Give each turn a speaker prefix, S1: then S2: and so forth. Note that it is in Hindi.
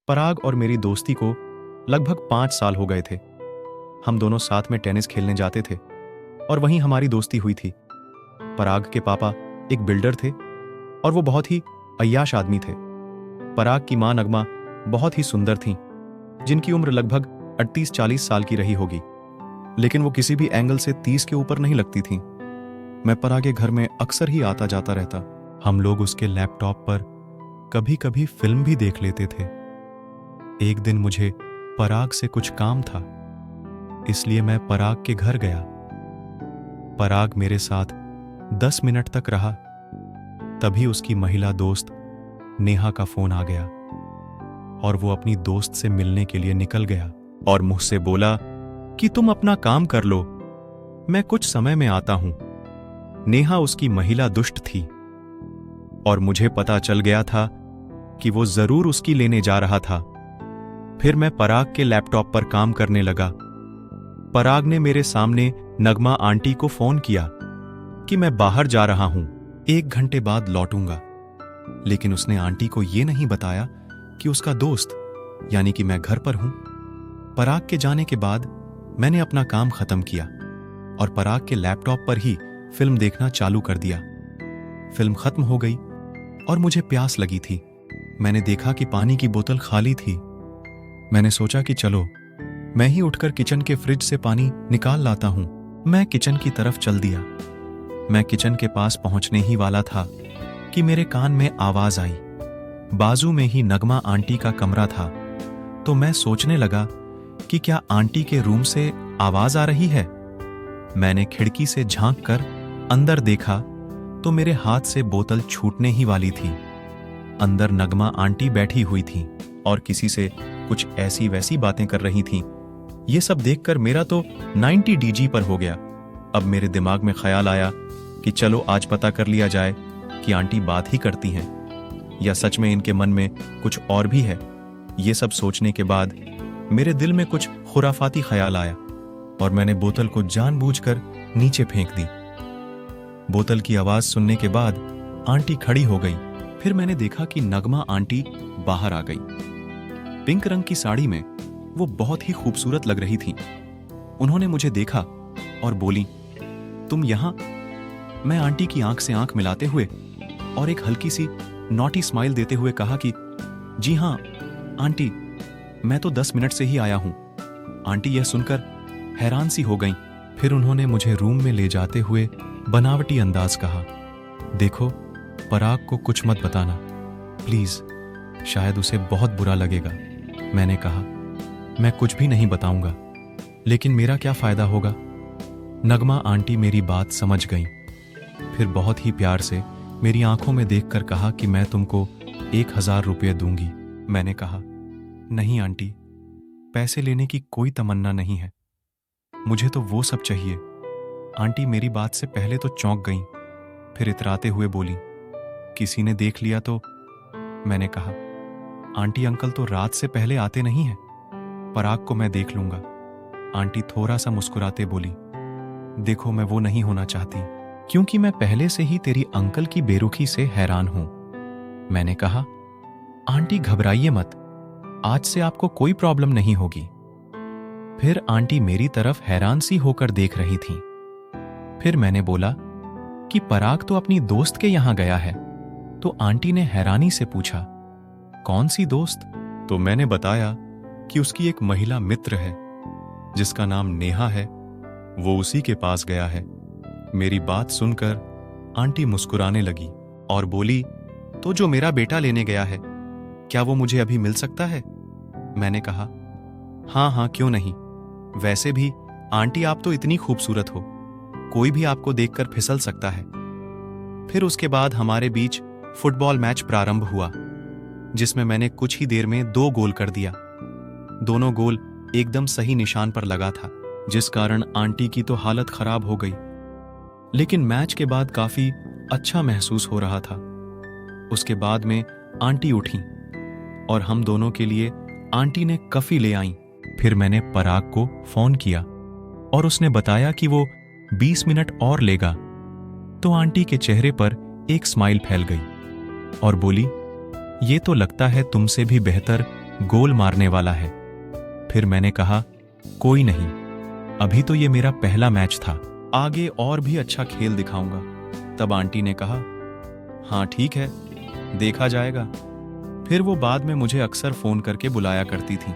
S1: पराग और मेरी दोस्ती को लगभग 5 साल हो गए थे। हम दोनों साथ में टेनिस खेलने जाते थे और वहीं हमारी दोस्ती हुई थी। पराग के पापा एक बिल्डर थे और वो बहुत ही अय्याश आदमी थे। पराग की मां नगमा बहुत ही सुंदर थीं, जिनकी उम्र लगभग 38-40 साल की रही होगी, लेकिन वो किसी भी एंगल से 30 के ऊपर नहीं लगती थीं। मैं पराग के घर में अक्सर ही आता जाता रहता। हम लोग उसके लैपटॉप पर कभी कभी फिल्म भी देख लेते थे। एक दिन मुझे पराग से कुछ काम था, इसलिए मैं पराग के घर गया। पराग मेरे साथ 10 मिनट तक रहा। तभी उसकी महिला दोस्त नेहा का फोन आ गया और वो अपनी दोस्त से मिलने के लिए निकल गया और मुझसे बोला कि तुम अपना काम कर लो, मैं कुछ समय में आता हूं। नेहा उसकी महिला दुष्ट थी और मुझे पता चल गया था कि वो जरूर उसकी लेने जा रहा था। फिर मैं पराग के लैपटॉप पर काम करने लगा। पराग ने मेरे सामने नगमा आंटी को फोन किया कि मैं बाहर जा रहा हूं, 1 घंटे बाद लौटूंगा। लेकिन उसने आंटी को यह नहीं बताया कि उसका दोस्त यानी कि मैं घर पर हूं। पराग के जाने के बाद मैंने अपना काम खत्म किया और पराग के लैपटॉप पर ही फिल्म देखना चालू कर दिया। फिल्म खत्म हो गई और मुझे प्यास लगी थी। मैंने देखा कि पानी की बोतल खाली थी। मैंने सोचा कि चलो मैं ही उठकर किचन के फ्रिज से पानी निकाल लाता हूं। मैं किचन की तरफ चल दिया। मैं किचन के पास पहुंचने ही वाला था कि मेरे कान में आवाज आई। बाजू में ही नगमा आंटी का कमरा था, तो मैं सोचने लगा कि क्या आंटी के रूम से आवाज आ रही है। मैंने खिड़की से झांक कर अंदर देखा तो मेरे हाथ से बोतल छूटने ही वाली थी। अंदर नगमा आंटी बैठी हुई थी और किसी से कुछ ऐसी वैसी बातें कर रही थीं। ये सब देखकर मेरा तो 90 डीजी पर हो गया। अब मेरे दिमाग में ख्याल आया कि चलो आज पता कर लिया जाए कि आंटी बात ही करती हैं या सच में इनके मन में कुछ और भी है। ये सब सोचने के बाद मेरे दिल में कुछ खुराफाती ख्याल आया और मैंने बोतल को जानबूझकर नीचे फेंक दी। बोतल की आवाज सुनने के बाद आंटी खड़ी हो गई। फिर मैंने देखा कि नगमा आंटी बाहर आ गई। पिंक रंग की साड़ी में वो बहुत ही खूबसूरत लग रही थी। उन्होंने मुझे देखा और बोली, तुम यहां? मैं आंटी की आंख से आंख मिलाते हुए और एक हल्की सी नॉटी स्माइल देते हुए कहा कि जी हां आंटी, मैं तो 10 मिनट से ही आया हूं। आंटी यह सुनकर हैरान सी हो गईं। फिर उन्होंने मुझे रूम में ले जाते हुए बनावटी अंदाज कहा, देखो पराग को कुछ मत बताना प्लीज, शायद उसे बहुत बुरा लगेगा। मैंने कहा, मैं कुछ भी नहीं बताऊंगा, लेकिन मेरा क्या फायदा होगा। नगमा आंटी मेरी बात समझ गईं। फिर बहुत ही प्यार से मेरी आंखों में देखकर कहा कि मैं तुमको 1000 रुपये दूंगी। मैंने कहा, नहीं आंटी, पैसे लेने की कोई तमन्ना नहीं है, मुझे तो वो सब चाहिए। आंटी मेरी बात से पहले तो चौंक गईं, फिर इतराते हुए बोली, किसी ने देख लिया तो। मैंने कहा, आंटी अंकल तो रात से पहले आते नहीं हैं, पराग को मैं देख लूंगा। आंटी थोड़ा सा मुस्कुराते बोली, देखो मैं वो नहीं होना चाहती, क्योंकि मैं पहले से ही तेरी अंकल की बेरुखी से हैरान हूं। मैंने कहा, आंटी घबराइए मत, आज से आपको कोई प्रॉब्लम नहीं होगी। फिर आंटी मेरी तरफ हैरान सी होकर देख रही थीं। फिर मैंने बोला कि पराग तो अपनी दोस्त के यहां गया है। तो आंटी ने हैरानी से पूछा, कौन सी दोस्त? तो मैंने बताया कि उसकी एक महिला मित्र है जिसका नाम नेहा है, वो उसी के पास गया है। मेरी बात सुनकर आंटी मुस्कुराने लगी और बोली, तो जो मेरा बेटा लेने गया है, क्या वो मुझे अभी मिल सकता है? मैंने कहा, हाँ हाँ क्यों नहीं, वैसे भी आंटी आप तो इतनी खूबसूरत हो, कोई भी आपको देखकर फिसल सकता है। फिर उसके बाद हमारे बीच फुटबॉल मैच प्रारंभ हुआ, जिसमें मैंने कुछ ही देर में 2 गोल कर दिया। दोनों गोल एकदम सही निशान पर लगा था, जिस कारण आंटी की तो हालत खराब हो गई। लेकिन मैच के बाद काफी अच्छा महसूस हो रहा था। उसके बाद में आंटी उठी और हम दोनों के लिए आंटी ने कॉफी ले आई। फिर मैंने पराग को फोन किया और उसने बताया कि वो 20 मिनट और लेगा। तो आंटी के चेहरे पर एक स्माइल फैल गई और बोली, ये तो लगता है तुमसे भी बेहतर गोल मारने वाला है। फिर मैंने कहा, कोई नहीं, अभी तो ये मेरा पहला मैच था, आगे और भी अच्छा खेल दिखाऊंगा। तब आंटी ने कहा, हाँ ठीक है, देखा जाएगा। फिर वो बाद में मुझे अक्सर फोन करके बुलाया करती थी।